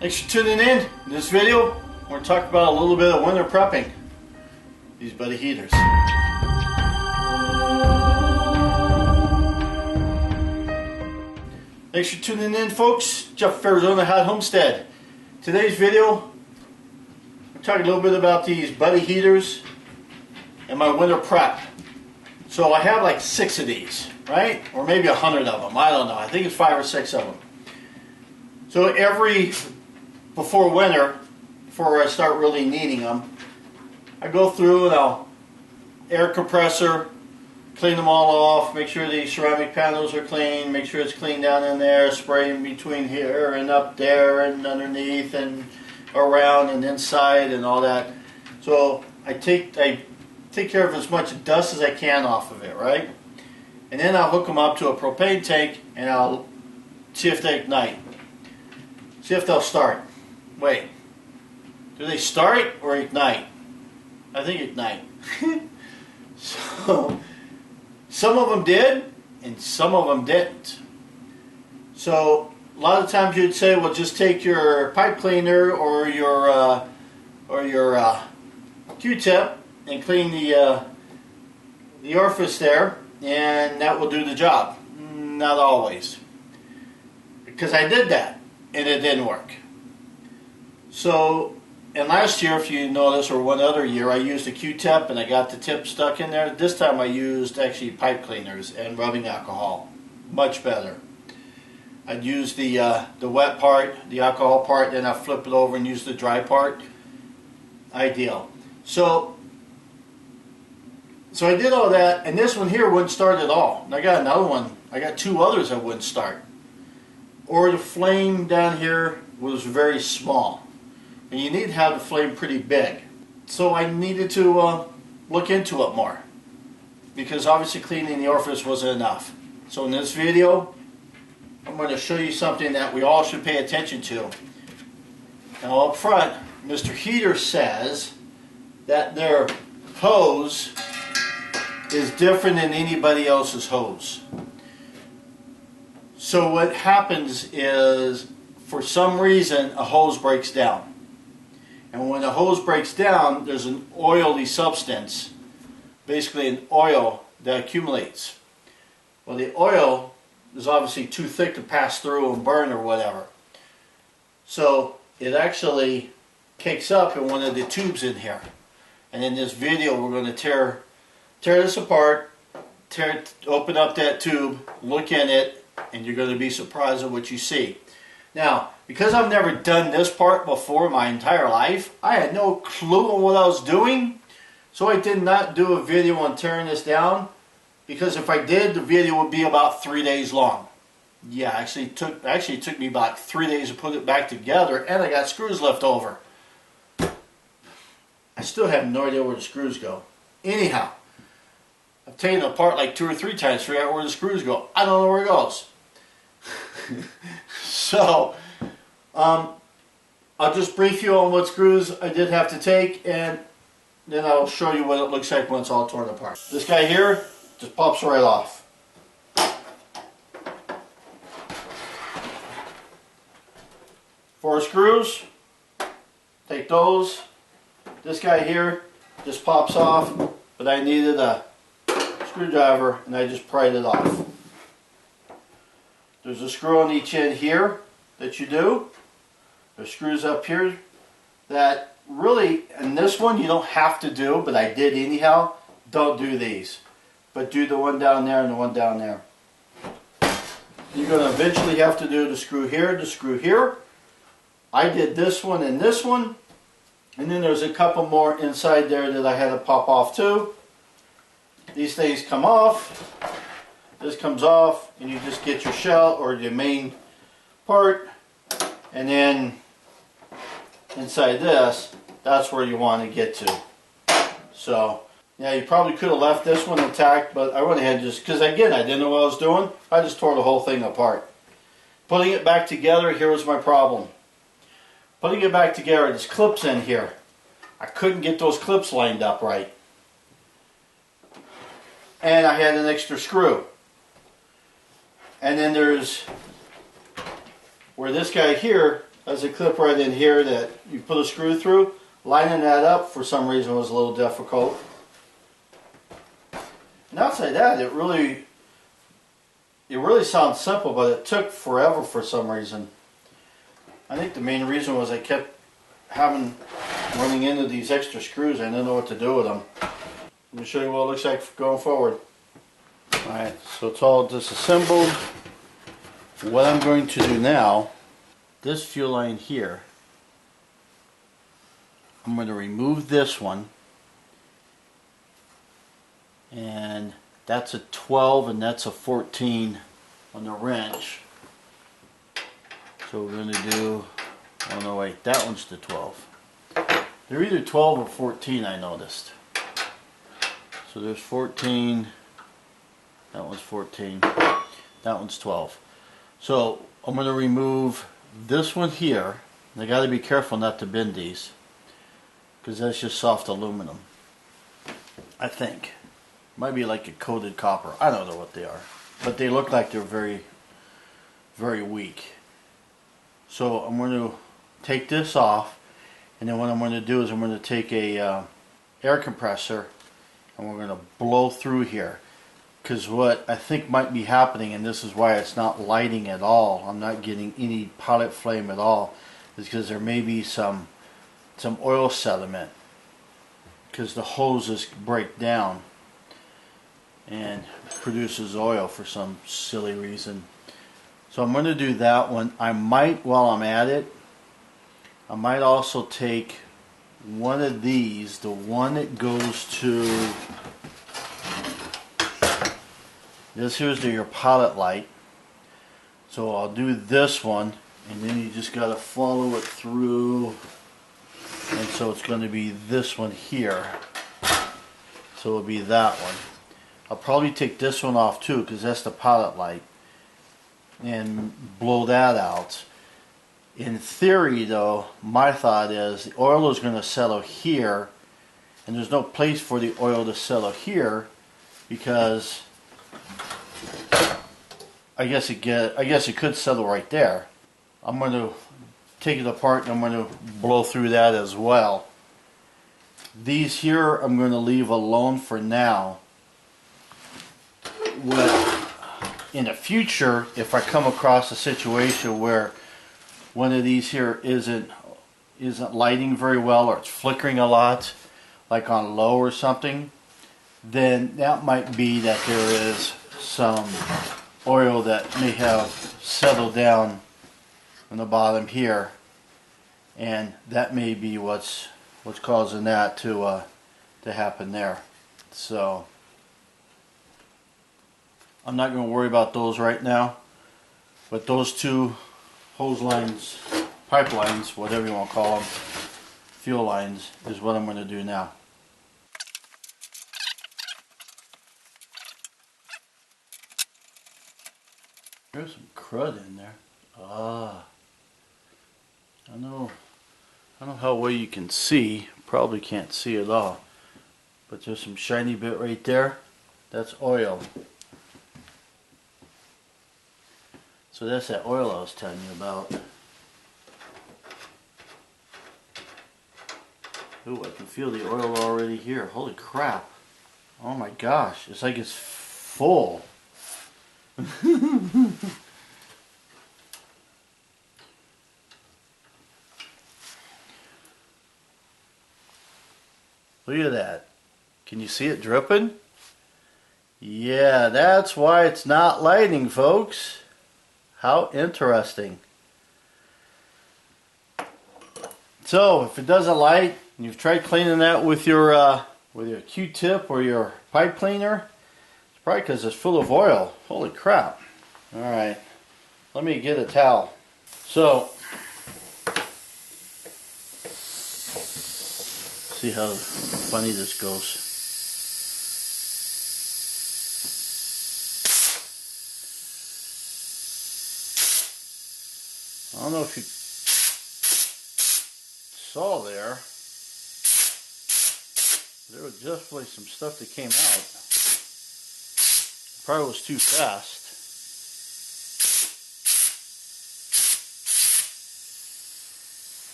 Thanks for tuning in. In this video, we're going to talk about a little bit of winter prepping. These buddy heaters. Thanks for tuning in, folks. Jeff Arizona Hot Homestead. Today's video, we're talking a little bit about these buddy heaters and my winter prep. So I have like 6 of these, right? Or maybe 100 of them. I don't know. I think it's 5 or 6 of them. So before winter, before I start really needing them, I go through and I'll air compressor, clean them all off, make sure the ceramic panels are clean, make sure it's clean down in there, spray in between here and up there and underneath and around and inside and all that. So I take care of as much dust as I can off of it, right? And then I'll hook them up to a propane tank and I'll see if they ignite. See if they'll start. Wait, do they start or ignite? I think ignite. So some of them did and some of them didn't. So a lot of times you'd say, well, just take your pipe cleaner or your Q-tip and clean the orifice there, and that will do the job. Not always, because I did that and it didn't work. So, and last year, if you notice, or one other year, I used a Q-tip and I got the tip stuck in there. This time I used actually pipe cleaners and rubbing alcohol. Much better. I'd use the wet part, the alcohol part, then I'd flip it over and use the dry part. Ideal. So I did all that, and this one here wouldn't start at all. And I got another one. I got 2 others that wouldn't start. Or the flame down here was very small. And you need to have the flame pretty big. So I needed to look into it more, because obviously cleaning the orifice wasn't enough. So in this video, I'm going to show you something that we all should pay attention to. Now up front, Mr. Heater says that their hose is different than anybody else's hose. So what happens is, for some reason, a hose breaks down. And when a hose breaks down, there's an oily substance, basically an oil that accumulates. Well, the oil is obviously too thick to pass through and burn or whatever. So it actually cakes up in one of the tubes in here. And in this video, we're going to tear this apart, open up that tube, look in it, and you're going to be surprised at what you see. Now, because I've never done this part before my entire life, I had no clue on what I was doing. So I did not do a video on tearing this down, because if I did, the video would be about 3 days long. Yeah, actually it took me about 3 days to put it back together, and I got screws left over. I still have no idea where the screws go. Anyhow, I've taken it apart like 2 or 3 times to figure out where the screws go. I don't know where it goes. So, I'll just brief you on what screws I did have to take, and then I'll show you what it looks like when it's all torn apart. This guy here just pops right off. 4 screws, take those. This guy here just pops off, but I needed a screwdriver and I just pried it off. There's a screw on each end here that you do. There's screws up here that really, in this one you don't have to do, but I did anyhow. Don't do these, but do the one down there and the one down there. You're going to eventually have to do the screw here, the screw here. I did this one and this one, and then there's a couple more inside there that I had to pop off too. These things come off. This comes off, and you just get your shell or the main part, and then inside this, that's where you want to get to. So, yeah, you probably could have left this one intact, but I went ahead just, because again, I didn't know what I was doing. I just tore the whole thing apart. Putting it back together, here was my problem. Putting it back together, there's clips in here. I couldn't get those clips lined up right. And I had an extra screw. And then there's where this guy here There's a clip right in here that you put a screw through. Lining that up for some reason was a little difficult. And outside that, it really sounds simple, but it took forever for some reason. I think the main reason was I kept running into these extra screws. I didn't know what to do with them. Let me show you what it looks like going forward. Alright, so it's all disassembled. What I'm going to do now, this fuel line here, I'm going to remove this one, and that's a 12 and that's a 14 on the wrench. So we're going to do, oh no wait, that one's the 12. They're either 12 or 14, I noticed. So there's 14, that one's 14, that one's 12. So I'm going to remove this one here. I got to be careful not to bend these, because that's just soft aluminum, I think. Might be like a coated copper. I don't know what they are, but they look like they're very, very weak. So I'm going to take this off, and then what I'm going to do is I'm going to take a air compressor, and we're going to blow through here. Because what I think might be happening, and this is why it's not lighting at all, I'm not getting any pilot flame at all, is because there may be some oil sediment, because the hoses break down and produces oil for some silly reason. So I'm going to do that one. I might, while I'm at it, I might also take one of these, the one that goes to this. Here's your pilot light. So I'll do this one, and then you just got to follow it through, and so it's going to be this one here. So it'll be that one. I'll probably take this one off too, because that's the pilot light, and blow that out. In theory though, my thought is the oil is going to settle here, and there's no place for the oil to settle here, because I guess it could settle right there. I'm going to take it apart and I'm going to blow through that as well. These here I'm going to leave alone for now. In the future, if I come across a situation where one of these here isn't lighting very well, or it's flickering a lot, like on low or something, then that might be that there is some oil that may have settled down on the bottom here, and that may be what's causing that to happen there. So I'm not going to worry about those right now, but those two hose lines, pipelines, whatever you want to call them, fuel lines, is what I'm going to do now. There's some crud in there. I don't know how well you can see. Probably can't see at all. But there's some shiny bit right there. That's oil. So that's that oil I was telling you about. Ooh, I can feel the oil already here. Holy crap. Oh my gosh. It's like it's full. Look at that. Can you see it dripping? Yeah, that's why it's not lighting, folks. How interesting. So, if it doesn't light, and you've tried cleaning that with your Q-tip or your pipe cleaner, it's probably because it's full of oil. Holy crap. Alright, let me get a towel. So, see how funny this goes. I don't know if you saw there. There was definitely some stuff that came out. Probably was too fast.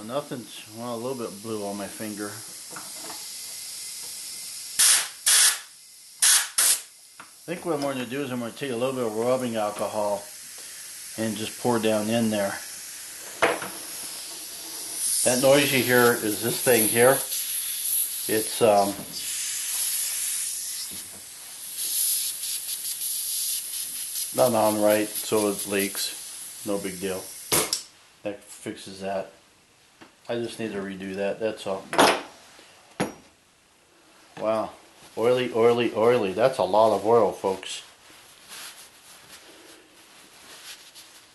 nothing's, well, a little bit blue on my finger. I think what I'm going to do is I'm going to take a little bit of rubbing alcohol and just pour down in there. That noise you hear is this thing here. It's not on right, so it leaks. No big deal. That fixes that. I just need to redo that, that's all. Wow. Oily, oily, oily. That's a lot of oil, folks.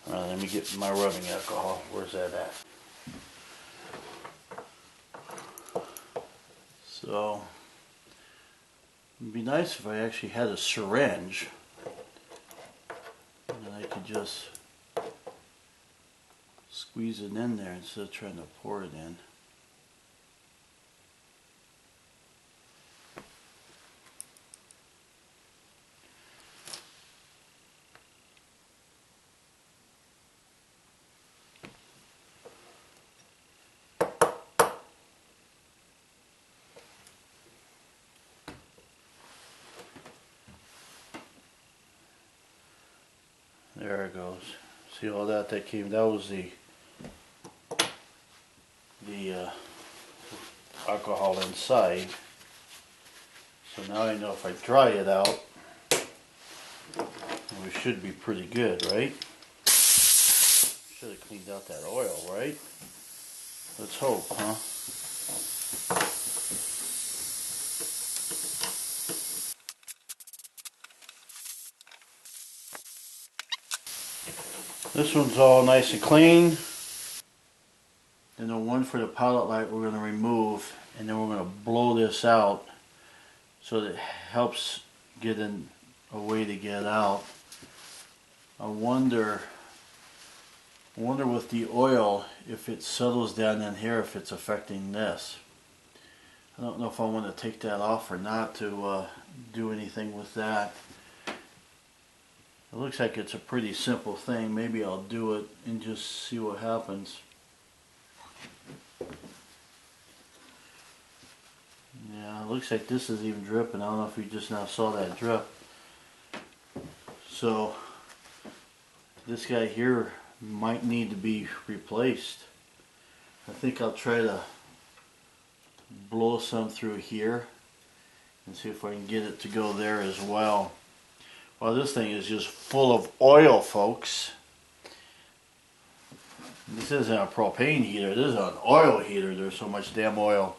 Alright, let me get my rubbing alcohol. Where's that at? So, it'd be nice if I actually had a syringe. And then I could just squeeze it in there instead of trying to pour it in. There it goes. See all that came, that was the alcohol inside. So now I know if I dry it out, we should be pretty good, right? Should have cleaned out that oil, right? Let's hope, huh? This one's all nice and clean. Then the one for the pilot light we're going to remove, and then we're going to blow this out so that it helps get in a way to get out. I wonder with the oil if it settles down in here, if it's affecting this. I don't know if I want to take that off or not to do anything with that. It looks like it's a pretty simple thing. Maybe I'll do it and just see what happens. Yeah, it looks like this is even dripping. I don't know if you just now saw that drip. So this guy here might need to be replaced. I think I'll try to blow some through here and see if I can get it to go there as well. Well, this thing is just full of oil, folks. This isn't a propane heater, this is an oil heater. There's so much damn oil.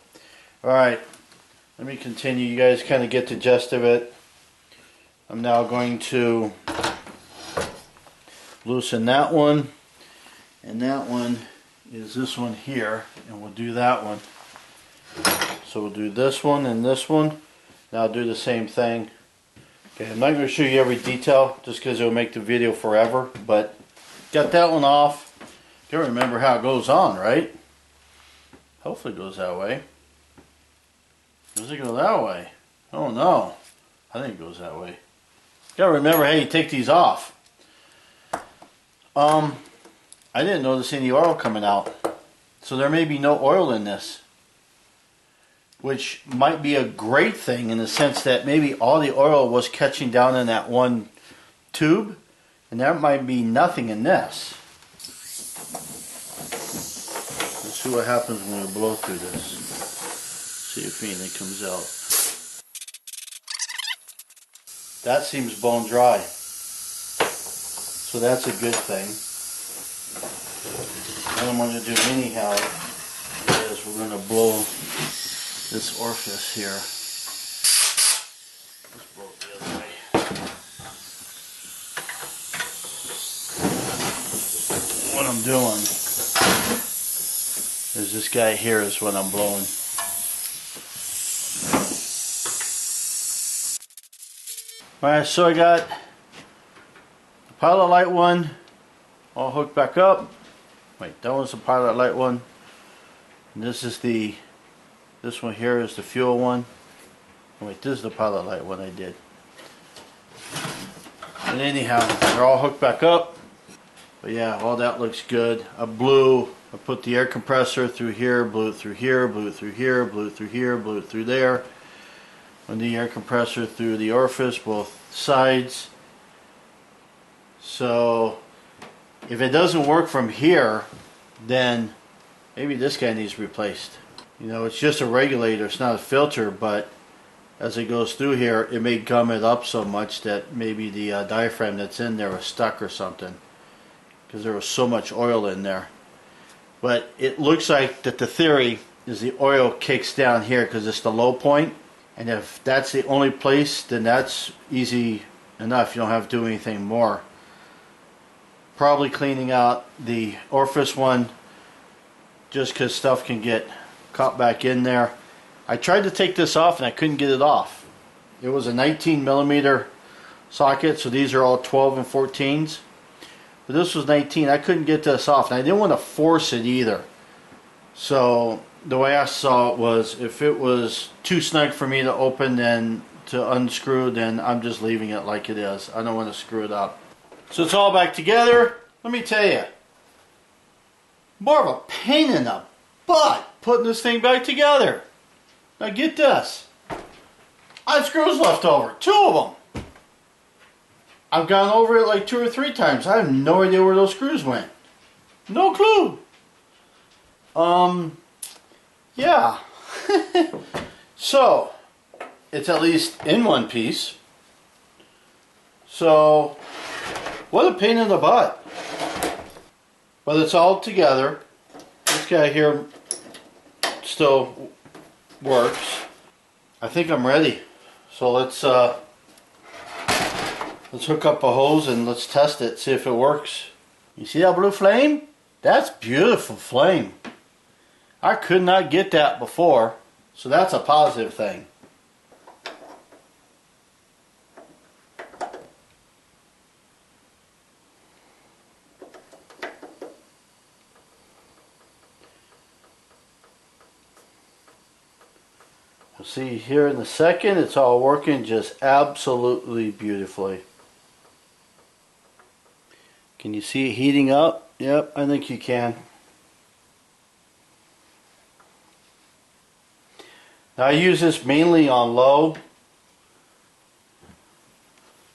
Alright, let me continue. You guys kind of get the gist of it. I'm now going to loosen that one. And that one is this one here. And we'll do that one. So we'll do this one and this one. Now I'll do the same thing. Okay, I'm not going to show you every detail just because it'll make the video forever, but got that one off. Can't remember how it goes on, right? Hopefully it goes that way. Does it go that way? Oh no. I think it goes that way. Gotta remember how you take these off. I didn't notice any oil coming out. So there may be no oil in this. Which might be a great thing in the sense that maybe all the oil was catching down in that one tube, and there might be nothing in this. Let's see what happens when we blow through this. See if anything comes out. That seems bone dry. So that's a good thing. What I'm going to do anyhow is we're going to blow this orifice here. Let's blow it the other way. What I'm doing is this guy here is what I'm blowing. Alright, so I got the pilot light one all hooked back up. Wait, that was the pilot light one. And this is the this one here is the fuel one. Oh, wait, this is the pilot light one I did. And anyhow, they're all hooked back up. But yeah, all that looks good. I put the air compressor through here, blew it through here, blew it through here, blew it through here, blew it through there. And the air compressor through the orifice, both sides. So if it doesn't work from here, then maybe this guy needs replaced. You know, it's just a regulator, it's not a filter, but as it goes through here, it may gum it up so much that maybe the diaphragm that's in there was stuck or something, because there was so much oil in there. But it looks like that the theory is the oil kicks down here because it's the low point, and if that's the only place, then that's easy enough. You don't have to do anything more. Probably cleaning out the orifice one, just because stuff can get caught back in there. I tried to take this off and I couldn't get it off. It was a 19mm socket, so these are all 12 and 14s. But this was 19. I couldn't get this off, and I didn't want to force it either. So the way I saw it was, if it was too snug for me to open and to unscrew, then I'm just leaving it like it is. I don't want to screw it up. So it's all back together. Let me tell you, more of a pain in the butt putting this thing back together. Now get this. I had screws left over, 2 of them. I've gone over it like 2 or 3 times. I have no idea where those screws went. No clue. Yeah. So, it's at least in one piece. So, what a pain in the butt. But it's all together. This guy here still works. I think I'm ready. So let's hook up a hose and let's test it, see if it works. You see that blue flame? That's beautiful flame. I could not get that before, so that's a positive thing. You'll see here in a second, it's all working just absolutely beautifully. Can you see it heating up? Yep, I think you can. Now I use this mainly on low.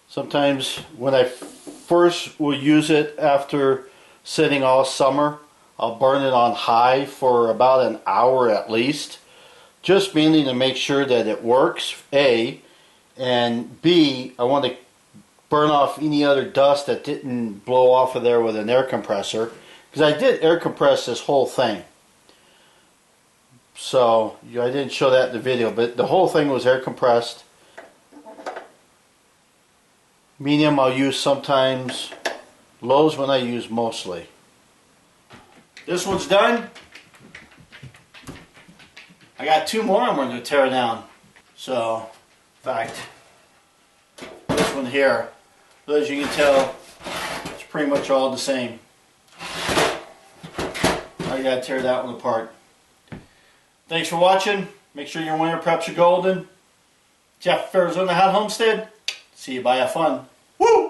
Sometimes when I first will use it after sitting all summer, I'll burn it on high for about an hour at least. Just mainly to make sure that it works, A, and B, I want to burn off any other dust that didn't blow off of there with an air compressor, because I did air compress this whole thing. So, I didn't show that in the video, but the whole thing was air compressed. Medium I'll use sometimes, lows when I use mostly. This one's done. I got 2 more I'm going to tear down. So, in fact, this one here, as you can tell, it's pretty much all the same. I got to tear that one apart. Thanks for watching. Make sure your winter preps are golden. Jeff Arizona Hat Homestead. See you by a fun. Woo!